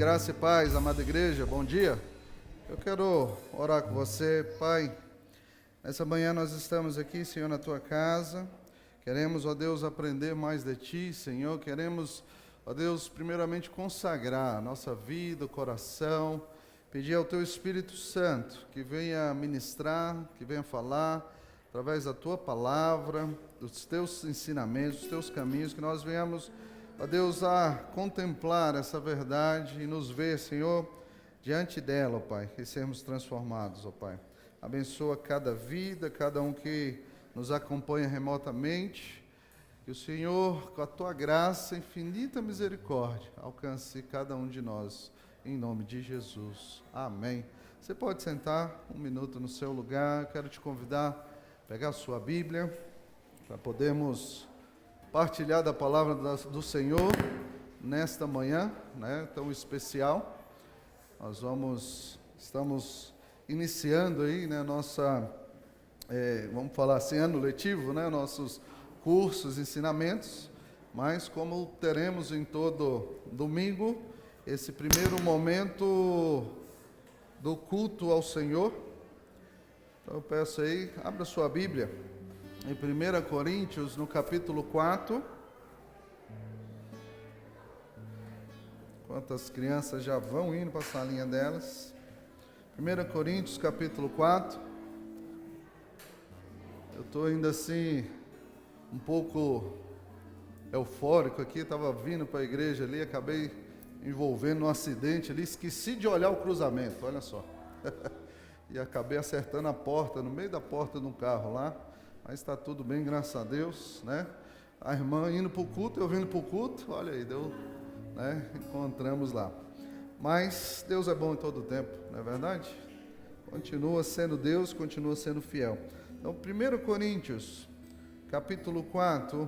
Graça e paz, amada igreja, bom dia. Eu quero orar com você, Pai. Nessa manhã nós estamos aqui, Senhor, na Tua casa. Queremos, ó Deus, aprender mais de Ti, Senhor. Queremos, ó Deus, primeiramente consagrar a nossa vida, o coração. Pedir ao Teu Espírito Santo que venha ministrar, que venha falar através da Tua palavra, dos Teus ensinamentos, dos Teus caminhos, que nós venhamos, ó Deus, a contemplar essa verdade e nos ver, Senhor, diante dela, ó Pai, e sermos transformados, ó Pai. Abençoa cada vida, cada um que nos acompanha remotamente. Que o Senhor, com a Tua graça, infinita misericórdia, alcance cada um de nós, em nome de Jesus. Amém. Você pode sentar um minuto no seu lugar. Quero te convidar a pegar a sua Bíblia, para podermos partilhar da palavra do Senhor nesta manhã, né, tão especial. Estamos iniciando aí, né, vamos falar assim, ano letivo, né, nossos cursos, ensinamentos, mas como teremos em todo domingo esse primeiro momento do culto ao Senhor, então eu peço aí, abra sua Bíblia em 1 Coríntios, no capítulo 4. Enquanto as crianças já vão indo para a salinha delas. 1 Coríntios, capítulo 4. Eu estou ainda assim, um pouco eufórico aqui. Estava vindo para a igreja ali, acabei envolvendo num acidente ali. Esqueci de olhar o cruzamento, olha só. E acabei acertando a porta, no meio da porta de um carro lá. Mas está tudo bem, graças a Deus, né? A irmã indo para o culto, eu vindo para o culto, olha aí, deu, né? Encontramos lá. Mas Deus é bom em todo o tempo, não é verdade? Continua sendo Deus, continua sendo fiel. Então, 1 Coríntios, capítulo 4,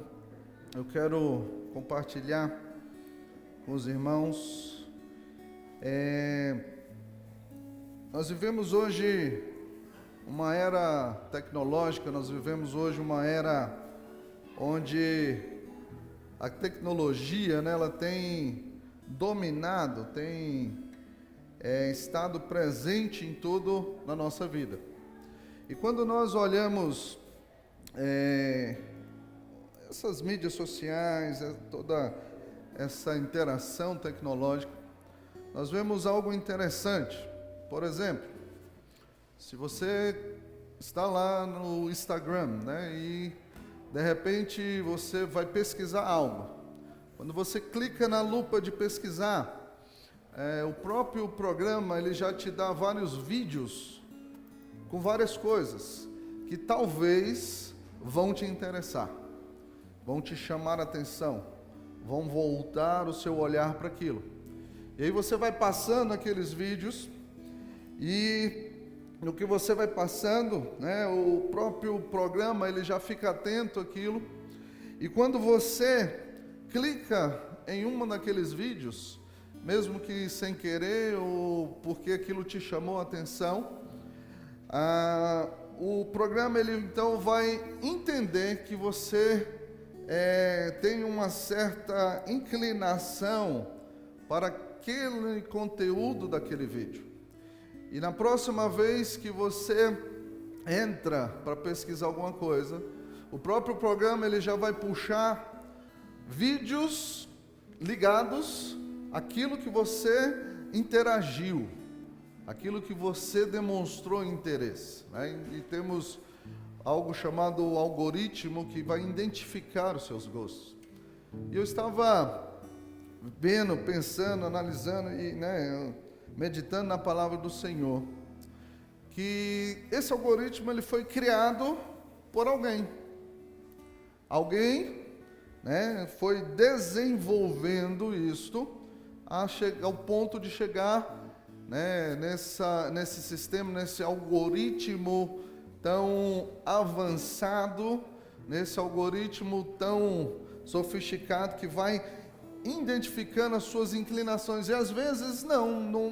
eu quero compartilhar com os irmãos. Nós vivemos hoje uma era tecnológica, nós vivemos hoje uma era onde a tecnologia, né, ela tem dominado, tem estado presente em tudo na nossa vida. E quando nós olhamos essas mídias sociais, toda essa interação tecnológica, nós vemos algo interessante. Por exemplo, se você está lá no Instagram, né, e de repente você vai pesquisar algo. Quando você clica na lupa de pesquisar, o próprio programa ele já te dá vários vídeos com várias coisas que talvez vão te interessar, vão te chamar a atenção, vão voltar o seu olhar para aquilo. E aí você vai passando aqueles vídeos e no que você vai passando, né, o próprio programa ele já fica atento àquilo. E quando você clica em um daqueles vídeos, mesmo que sem querer ou porque aquilo te chamou a atenção, o programa ele então vai entender que você tem uma certa inclinação para aquele conteúdo daquele vídeo. E na próxima vez que você entra para pesquisar alguma coisa, o próprio programa ele já vai puxar vídeos ligados àquilo que você interagiu, aquilo que você demonstrou interesse, né? E temos algo chamado algoritmo que vai identificar os seus gostos. E eu estava vendo, pensando, analisando e, né, meditando na palavra do Senhor, que esse algoritmo ele foi criado por alguém. Alguém, né, foi desenvolvendo isto ao ponto de chegar, né, nesse sistema, nesse algoritmo tão avançado, nesse algoritmo tão sofisticado que vai identificando as suas inclinações. E às vezes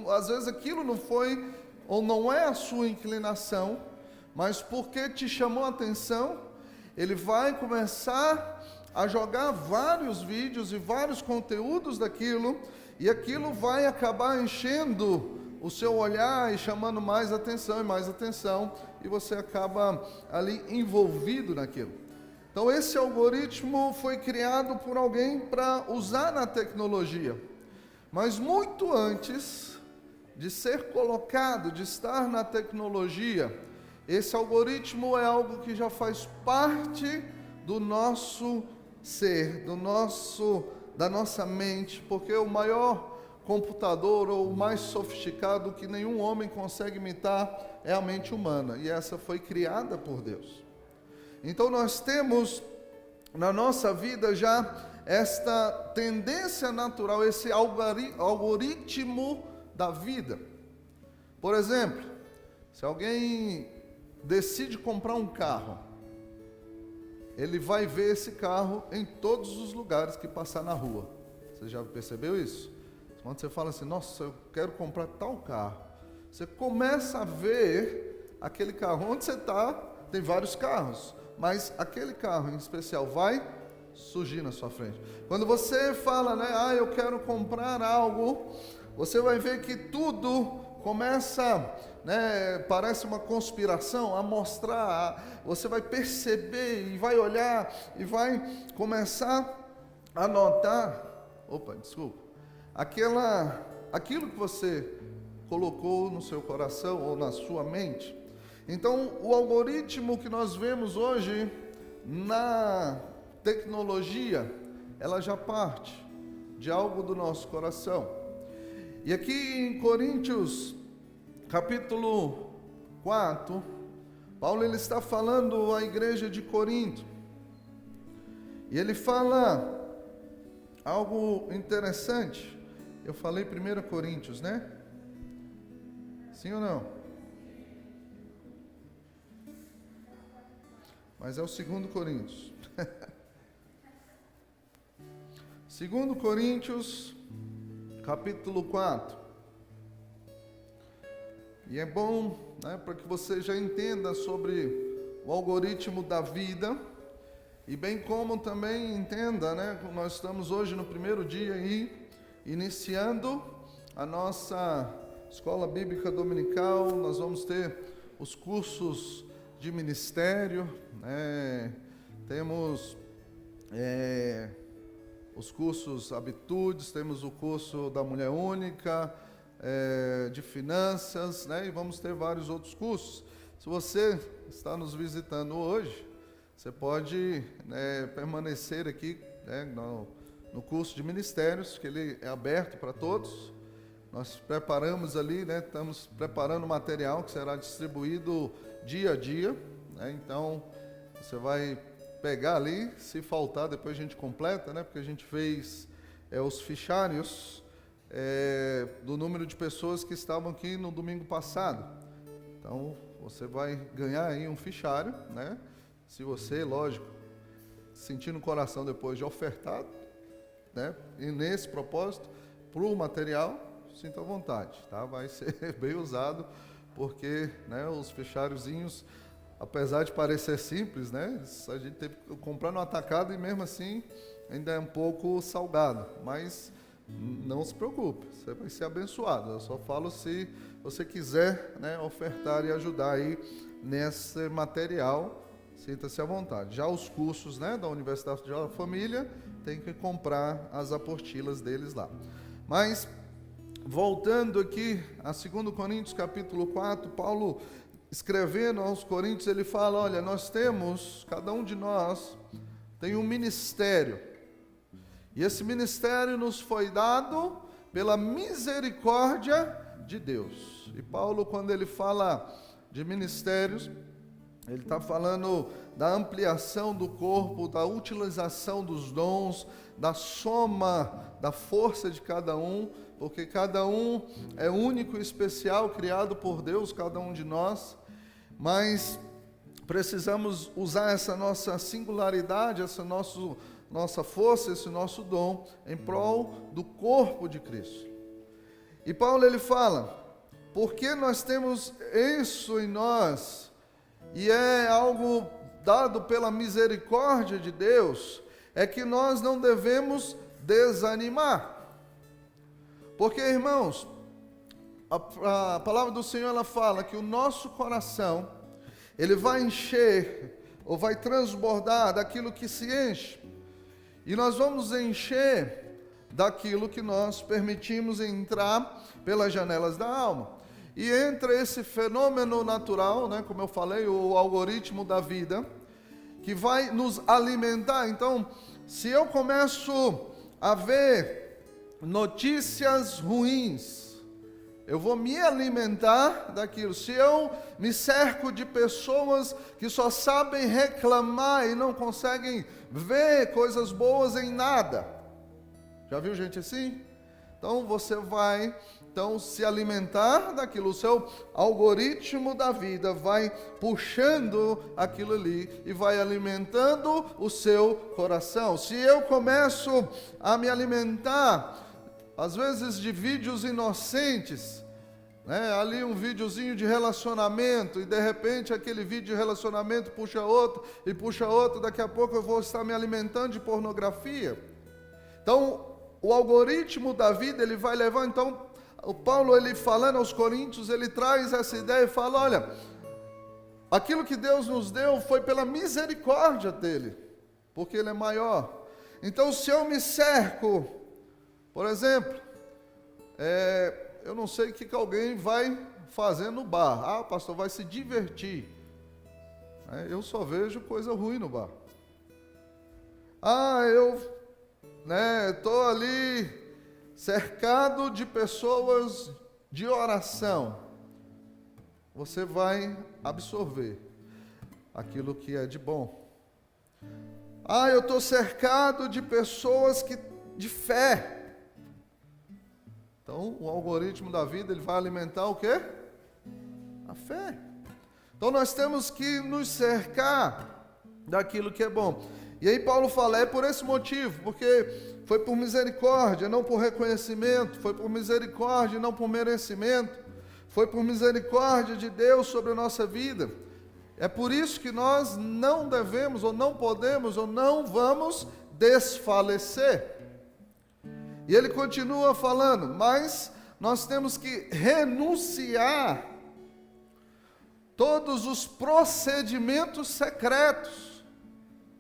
às vezes aquilo não foi ou não é a sua inclinação, mas porque te chamou a atenção, ele vai começar a jogar vários vídeos e vários conteúdos daquilo, e aquilo vai acabar enchendo o seu olhar e chamando mais atenção, e você acaba ali envolvido naquilo. Então esse algoritmo foi criado por alguém para usar na tecnologia, mas muito antes de ser colocado, de estar na tecnologia, esse algoritmo é algo que já faz parte do nosso ser, da nossa mente, porque o maior computador ou o mais sofisticado que nenhum homem consegue imitar é a mente humana, e essa foi criada por Deus. Então nós temos na nossa vida já esta tendência natural, esse algoritmo da vida. Por exemplo, se alguém decide comprar um carro, ele vai ver esse carro em todos os lugares que passar na rua. Você já percebeu isso? Quando você fala assim, nossa, eu quero comprar tal carro, você começa a ver aquele carro. Onde você está, tem vários carros, mas aquele carro em especial vai surgir na sua frente. Quando você fala, né, eu quero comprar algo, você vai ver que tudo começa, né, parece uma conspiração, a mostrar, você vai perceber e vai olhar e vai começar a notar, aquilo que você colocou no seu coração ou na sua mente. Então, o algoritmo que nós vemos hoje na tecnologia, ela já parte de algo do nosso coração. E aqui em Coríntios, capítulo 4, Paulo ele está falando à igreja de Corinto. E ele fala algo interessante. Eu falei 1 Coríntios, né? Sim ou não? Mas é o 2 Coríntios. 2 Coríntios, capítulo 4. E é bom, né, para que você já entenda sobre o algoritmo da vida, e bem como também entenda, né, nós estamos hoje no primeiro dia aí, iniciando a nossa escola bíblica dominical. Nós vamos ter os cursos de ministério, né, temos os cursos Habitudes, temos o curso da Mulher Única, de Finanças, né, e vamos ter vários outros cursos. Se você está nos visitando hoje, você pode, né, permanecer aqui, né, no curso de ministérios, que ele é aberto para todos. Nós preparamos ali, né, estamos preparando material que será distribuído dia a dia, né, então você vai pegar ali, se faltar depois a gente completa, né, porque a gente fez os fichários do número de pessoas que estavam aqui no domingo passado. Então você vai ganhar aí um fichário, né, se você, lógico, sentir no coração depois de ofertar, né, e nesse propósito, para o material, sinta à vontade, tá? Vai ser bem usado, porque, né, os fichariozinhos, apesar de parecer simples, né, a gente teve que comprar no atacado e mesmo assim ainda é um pouco salgado, mas não se preocupe, você vai ser abençoado. Eu só falo se você quiser, né, ofertar e ajudar aí nesse material, sinta-se à vontade. Já os cursos, né, da Universidade da Família, tem que comprar as apostilas deles lá. Mas, voltando aqui a 2 Coríntios capítulo 4, Paulo escrevendo aos Coríntios, ele fala, olha, nós temos, cada um de nós tem um ministério, e esse ministério nos foi dado pela misericórdia de Deus. E Paulo, quando ele fala de ministérios, ele está falando da ampliação do corpo, da utilização dos dons, da soma da força de cada um, porque cada um é único e especial, criado por Deus, cada um de nós, mas precisamos usar essa nossa singularidade, essa nossa força, esse nosso dom, em prol do corpo de Cristo. E Paulo ele fala, porque nós temos isso em nós, e é algo dado pela misericórdia de Deus, é que nós não devemos desanimar. Porque, irmãos, a palavra do Senhor, ela fala que o nosso coração, ele vai encher, ou vai transbordar daquilo que se enche. E nós vamos encher daquilo que nós permitimos entrar pelas janelas da alma. E entra esse fenômeno natural, né, como eu falei, o algoritmo da vida, que vai nos alimentar. Então, se eu começo a ver notícias ruins, eu vou me alimentar daquilo. Se eu me cerco de pessoas que só sabem reclamar e não conseguem ver coisas boas em nada. Já viu gente assim? Então você vai se alimentar daquilo. O seu algoritmo da vida vai puxando aquilo ali e vai alimentando o seu coração. Se eu começo a me alimentar às vezes de vídeos inocentes, né? Ali um videozinho de relacionamento, e de repente aquele vídeo de relacionamento puxa outro, e puxa outro, daqui a pouco eu vou estar me alimentando de pornografia. Então, o algoritmo da vida, ele vai levar. Então, o Paulo, ele falando aos Coríntios, ele traz essa ideia e fala, olha, aquilo que Deus nos deu foi pela misericórdia dele, porque ele é maior. Então, se eu me cerco, por exemplo, eu não sei o que alguém vai fazer no bar. Ah, o pastor vai se divertir. Eu só vejo coisa ruim no bar. Ah, eu estou ali cercado de pessoas de oração. Você vai absorver aquilo que é de bom. Ah, eu estou cercado de pessoas de fé. Então, o algoritmo da vida, ele vai alimentar o quê? A fé. Então, nós temos que nos cercar daquilo que é bom. E aí Paulo fala, é por esse motivo, porque foi por misericórdia, não por reconhecimento, foi por misericórdia, não por merecimento, foi por misericórdia de Deus sobre a nossa vida. É por isso que nós não devemos, ou não podemos, ou não vamos desfalecer. E ele continua falando, mas nós temos que renunciar todos os procedimentos secretos.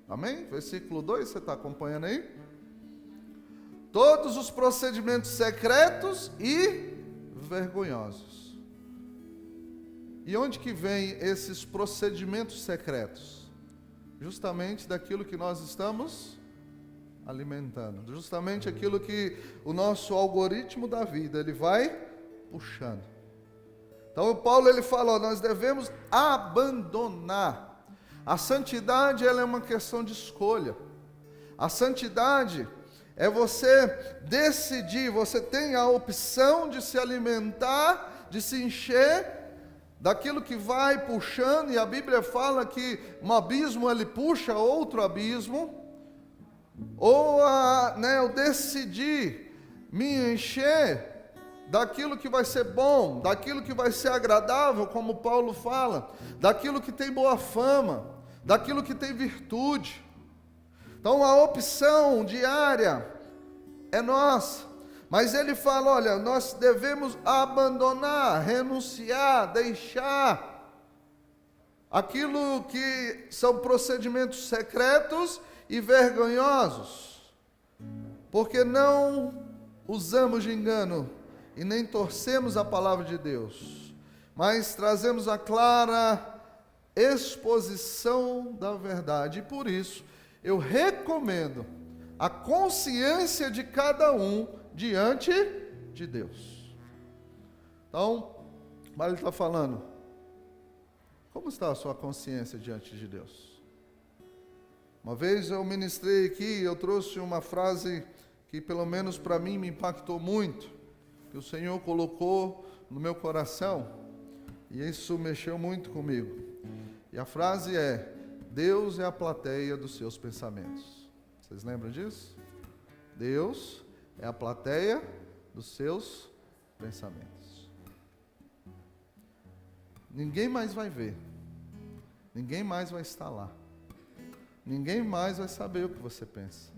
Amém? Versículo 2, você está acompanhando aí? Todos os procedimentos secretos e vergonhosos. E onde que vem esses procedimentos secretos? Justamente daquilo que nós estamos alimentando, justamente aquilo que o nosso algoritmo da vida, ele vai puxando. Então o Paulo, ele fala, nós devemos abandonar. A santidade, ela é uma questão de escolha. A santidade é você decidir, você tem a opção de se alimentar, de se encher daquilo que vai puxando, e a Bíblia fala que um abismo, ele puxa outro abismo. Ou eu decidi me encher daquilo que vai ser bom, daquilo que vai ser agradável, como Paulo fala, daquilo que tem boa fama, daquilo que tem virtude. Então a opção diária é nossa, mas ele fala, olha, nós devemos abandonar, renunciar, deixar aquilo que são procedimentos secretos e vergonhosos, porque não usamos de engano e nem torcemos a palavra de Deus, mas trazemos a clara exposição da verdade. E por isso eu recomendo a consciência de cada um diante de Deus. Então, mas ele está falando, como está a sua consciência diante de Deus? Uma vez eu ministrei aqui, eu trouxe uma frase que pelo menos para mim me impactou muito, que o Senhor colocou no meu coração, e isso mexeu muito comigo. E a frase é, Deus é a plateia dos seus pensamentos. Vocês lembram disso? Deus é a plateia dos seus pensamentos. Ninguém mais vai ver, ninguém mais vai estar lá. Ninguém mais vai saber o que você pensa.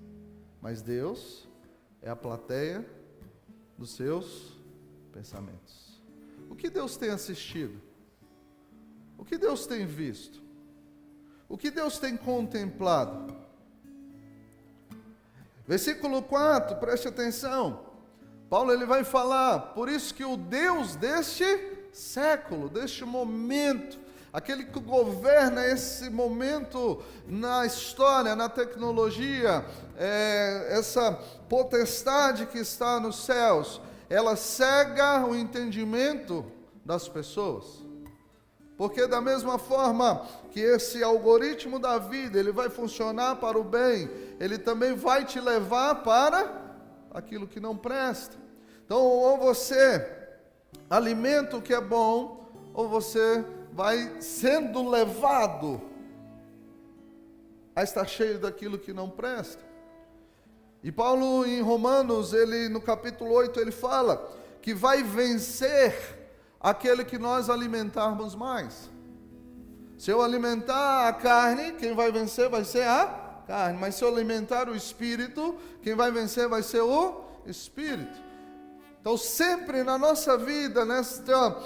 Mas Deus é a plateia dos seus pensamentos. O que Deus tem assistido? O que Deus tem visto? O que Deus tem contemplado? Versículo 4, preste atenção. Paulo ele vai falar, por isso que o Deus deste século, deste momento, aquele que governa esse momento na história, na tecnologia, essa potestade que está nos céus, ela cega o entendimento das pessoas. Porque da mesma forma que esse algoritmo da vida, ele vai funcionar para o bem, ele também vai te levar para aquilo que não presta. Então, ou você alimenta o que é bom, ou você vai sendo levado a estar cheio daquilo que não presta. E Paulo em Romanos, ele no capítulo 8, ele fala que vai vencer aquele que nós alimentarmos mais. Se eu alimentar a carne, quem vai vencer vai ser a carne. Mas se eu alimentar o espírito, quem vai vencer vai ser o espírito. Então sempre na nossa vida, nesta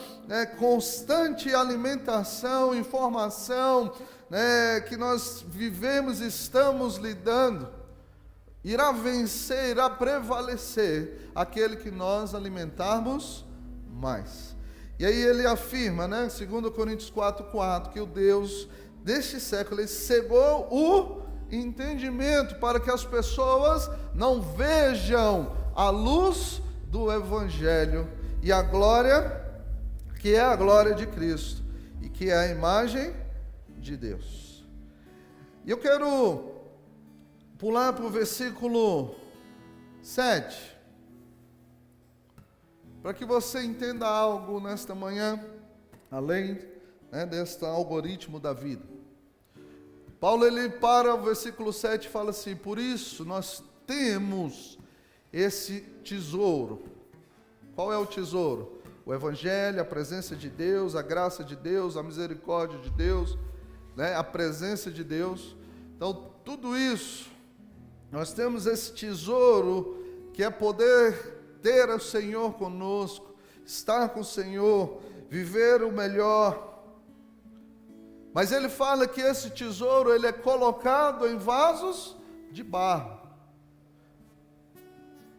constante alimentação, informação, que nós vivemos e estamos lidando, irá vencer, irá prevalecer aquele que nós alimentarmos mais. E aí ele afirma, 2 Coríntios 4:4, que o Deus deste século, ele cegou o entendimento para que as pessoas não vejam a luz do Evangelho e a glória, que é a glória de Cristo e que é a imagem de Deus. E eu quero pular para o versículo 7, para que você entenda algo nesta manhã, além deste algoritmo da vida. Paulo, ele para o versículo 7 e fala assim: por isso nós temos esse tesouro. Qual é o tesouro? O Evangelho, a presença de Deus, a graça de Deus, a misericórdia de Deus, a presença de Deus. Então, tudo isso, nós temos esse tesouro, que é poder ter o Senhor conosco, estar com o Senhor, viver o melhor. Mas ele fala que esse tesouro, ele é colocado em vasos de barro.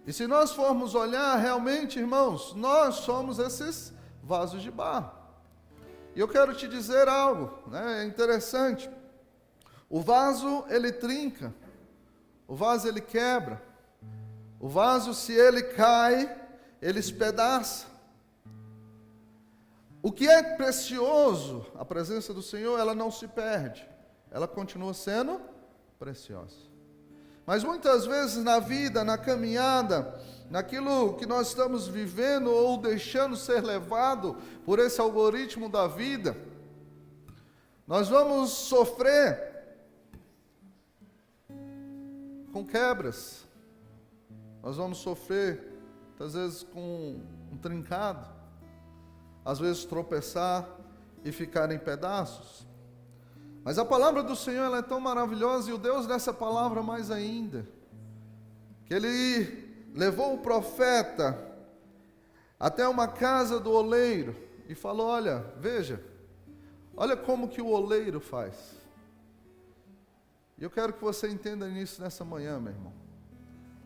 E se nós formos olhar, realmente, irmãos, nós somos esses vasos de barro. E eu quero te dizer algo, é interessante. O vaso, ele trinca, o vaso, ele quebra. O vaso, se ele cai, ele espedaça. O que é precioso, a presença do Senhor, ela não se perde. Ela continua sendo preciosa. Mas muitas vezes na vida, na caminhada, naquilo que nós estamos vivendo ou deixando ser levado por esse algoritmo da vida, nós vamos sofrer com quebras. Nós vamos sofrer, às vezes, com um trincado, às vezes tropeçar e ficar em pedaços. Mas a palavra do Senhor, ela é tão maravilhosa, e o Deus dessa palavra mais ainda, que Ele levou o profeta até uma casa do oleiro e falou: olha, veja, olha como que o oleiro faz. E eu quero que você entenda nisso nessa manhã, meu irmão.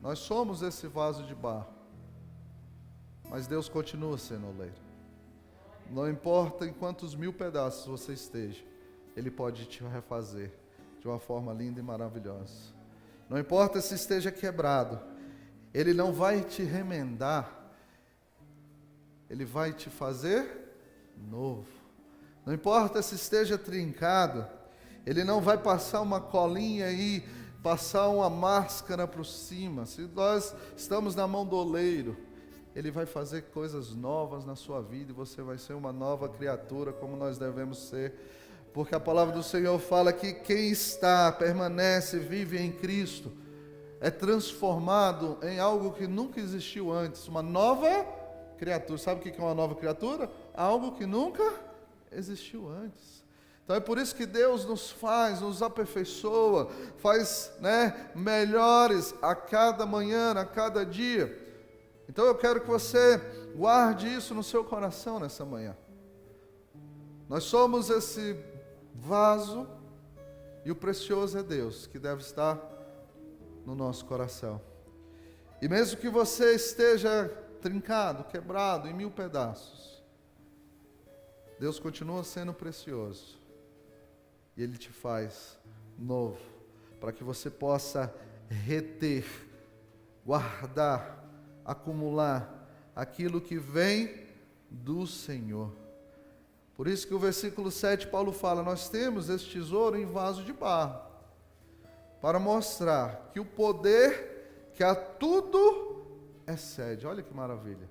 Nós somos esse vaso de barro, mas Deus continua sendo oleiro. Não importa em quantos 1000 pedaços você esteja, Ele pode te refazer de uma forma linda e maravilhosa. Não importa se esteja quebrado, Ele não vai te remendar, Ele vai te fazer novo. Não importa se esteja trincado, Ele não vai passar uma colinha aí, passar uma máscara por cima. Se nós estamos na mão do oleiro, Ele vai fazer coisas novas na sua vida, e você vai ser uma nova criatura, como nós devemos ser. Porque a palavra do Senhor fala que quem está, permanece, vive em Cristo, é transformado em algo que nunca existiu antes, uma nova criatura. Sabe o que é uma nova criatura? Algo que nunca existiu antes. Então é por isso que Deus nos faz, nos aperfeiçoa, faz melhores a cada manhã, a cada dia. Então eu quero que você guarde isso no seu coração nessa manhã. Nós somos esse vaso e o precioso é Deus que deve estar no nosso coração. E mesmo que você esteja trincado, quebrado em 1000 pedaços, Deus continua sendo precioso. E Ele te faz novo, para que você possa reter, guardar, acumular aquilo que vem do Senhor. Por isso que o versículo 7, Paulo fala, nós temos esse tesouro em vaso de barro, para mostrar que o poder que a tudo excede. Olha que maravilha.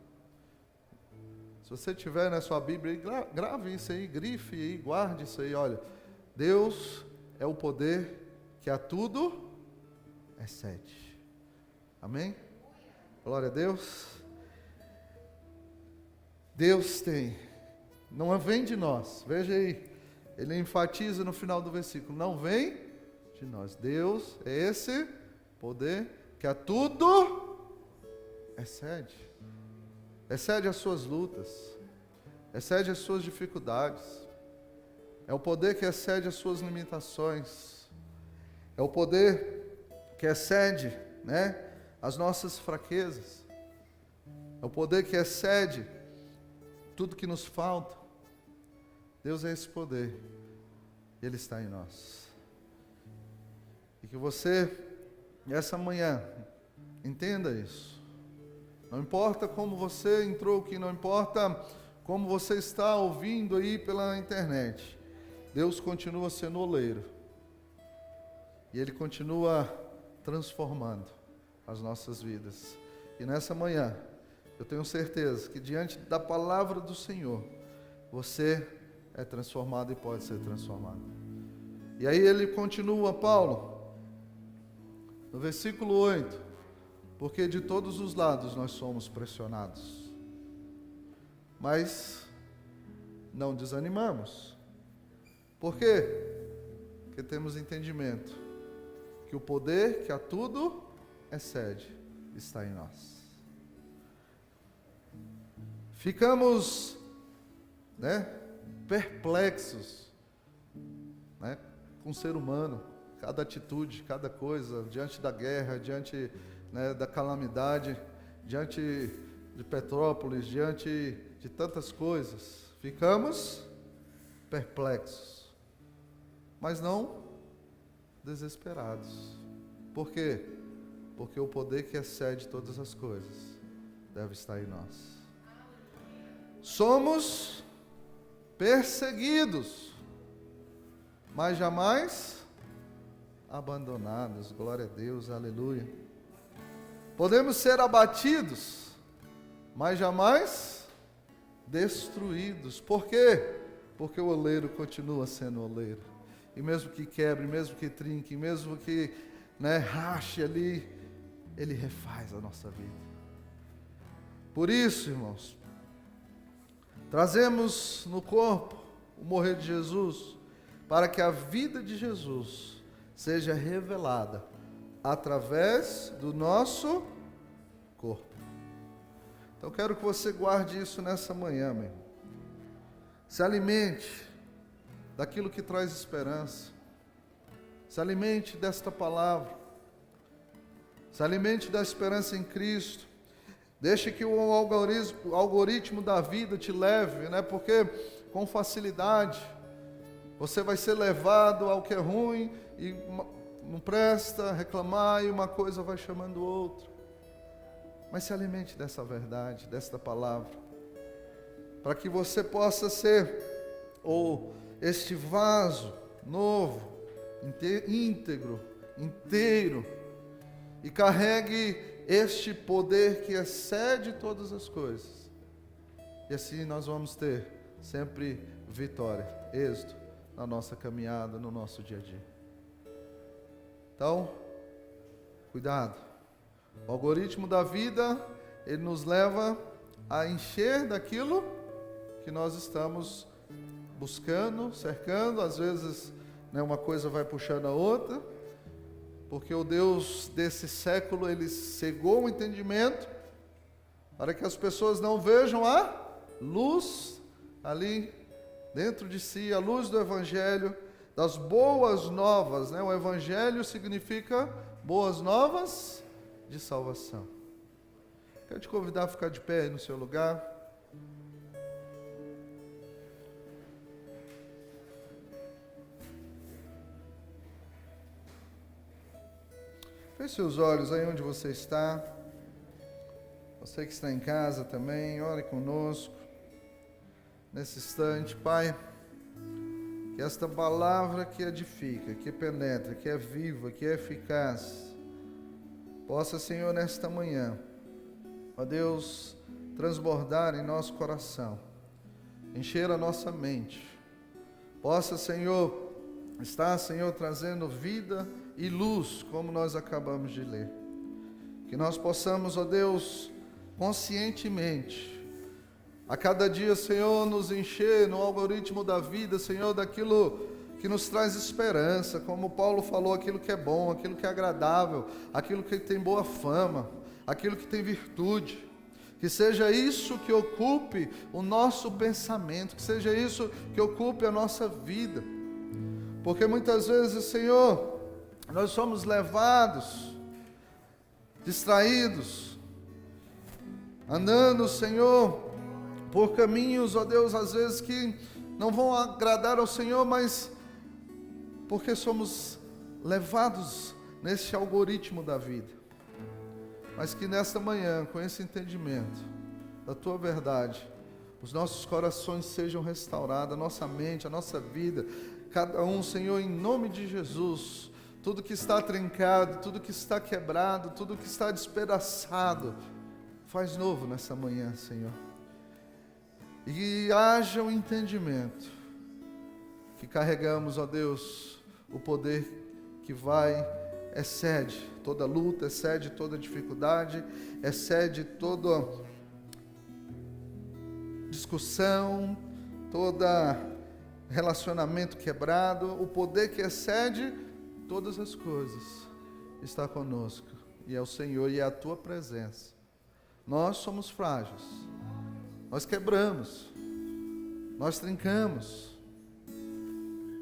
Se você tiver na sua Bíblia, grave isso aí, grife aí, guarde isso aí, olha. Deus é o poder que a tudo excede. Amém? Glória a Deus. Deus tem, não vem de nós, veja aí, ele enfatiza no final do versículo, não vem de nós. Deus é esse poder que a tudo excede. Excede as suas lutas, excede as suas dificuldades. É o poder que excede as suas limitações. É o poder que excede, as nossas fraquezas. É o poder que excede tudo que nos falta. Deus é esse poder. Ele está em nós. E que você, essa manhã, entenda isso. Não importa como você entrou aqui, não importa como você está ouvindo aí pela internet. Deus continua sendo oleiro. E Ele continua transformando as nossas vidas. E nessa manhã, eu tenho certeza que diante da palavra do Senhor, você é transformado e pode ser transformado. E aí ele continua, Paulo, no versículo 8, porque de todos os lados nós somos pressionados, mas não desanimamos. Por quê? Porque temos entendimento que o poder que a tudo excede está em nós. Ficamos, perplexos, com o ser humano, cada atitude, cada coisa, diante da guerra, diante da calamidade, diante de Petrópolis, diante de tantas coisas. Ficamos perplexos, mas não desesperados. Por quê? Porque o poder que excede todas as coisas deve estar em nós. Somos perseguidos, mas jamais abandonados. Glória a Deus, aleluia. Podemos ser abatidos, mas jamais destruídos. Por quê? Porque o oleiro continua sendo oleiro. E mesmo que quebre, mesmo que trinque, mesmo que rache ali, Ele refaz a nossa vida. Por isso, irmãos, trazemos no corpo o morrer de Jesus, para que a vida de Jesus seja revelada através do nosso corpo. Então quero que você guarde isso nessa manhã, meu irmão. Se alimente daquilo que traz esperança. Se alimente desta palavra. Se alimente da esperança em Cristo. Deixe que o algoritmo da vida te leve, porque com facilidade você vai ser levado ao que é ruim e não presta, reclamar, e uma coisa vai chamando outra. Mas se alimente dessa verdade, desta palavra, para que você possa ser este vaso novo, íntegro, inteiro, e carregue este poder que excede todas as coisas. E assim nós vamos ter sempre vitória, êxito na nossa caminhada, no nosso dia a dia. Então, cuidado. O algoritmo da vida, ele nos leva a encher daquilo que nós estamos buscando, cercando. Às vezes, uma coisa vai puxando a outra, porque o Deus desse século, ele cegou o entendimento para que as pessoas não vejam a luz ali dentro de si, a luz do Evangelho, das boas novas, né? O Evangelho significa boas novas de salvação. Quero te convidar a ficar de pé aí no seu lugar. Feche seus olhos aí onde você está. Você que está em casa também, ore conosco. Nesse instante, Pai, que esta palavra que edifica, que penetra, que é viva, que é eficaz, possa, Senhor, nesta manhã, ó Deus, transbordar em nosso coração, encher a nossa mente. Possa, Senhor, estar, Senhor, trazendo vida e luz, como nós acabamos de ler. Que nós possamos, ó Deus, conscientemente, a cada dia, Senhor, nos encher no algoritmo da vida, Senhor, daquilo que nos traz esperança, como Paulo falou, aquilo que é bom, aquilo que é agradável, aquilo que tem boa fama, aquilo que tem virtude. Que seja isso que ocupe o nosso pensamento, que seja isso que ocupe a nossa vida. Porque muitas vezes, Senhor, nós somos levados, distraídos, andando, Senhor, por caminhos, ó Deus, às vezes que não vão agradar ao Senhor, mas porque somos levados nesse algoritmo da vida. Mas que nesta manhã, com esse entendimento da Tua verdade, os nossos corações sejam restaurados, a nossa mente, a nossa vida, cada um, Senhor, em nome de Jesus, tudo que está trincado, tudo que está quebrado, tudo que está despedaçado, faz novo nessa manhã, Senhor. E haja um entendimento que carregamos, ó Deus, o poder que excede toda luta, excede toda dificuldade, excede toda discussão, todo relacionamento quebrado. O poder que excede todas as coisas está conosco, e é o Senhor e é a Tua presença. Nós somos frágeis, nós quebramos, nós trincamos,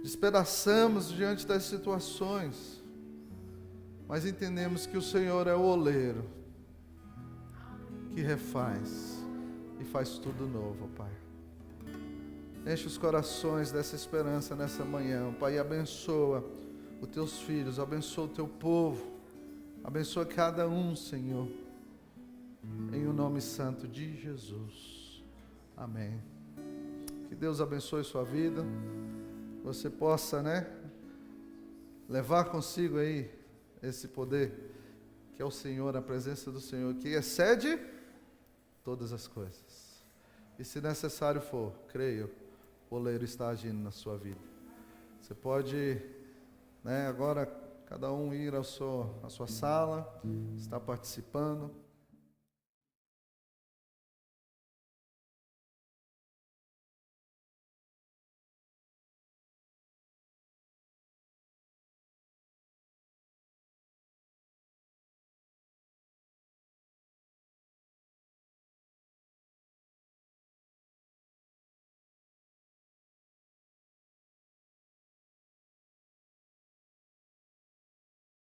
despedaçamos diante das situações, mas entendemos que o Senhor é o oleiro que refaz e faz tudo novo, Pai. Enche os corações dessa esperança nessa manhã, Pai, e abençoa os Teus filhos, abençoa o Teu povo, abençoa cada um, Senhor, em o nome santo de Jesus. Amém. Que Deus abençoe sua vida. Você possa, levar consigo aí esse poder que é o Senhor, a presença do Senhor, que excede todas as coisas. E se necessário for, creio, o oleiro está agindo na sua vida. Você pode, agora cada um ir à sua sala, estar participando.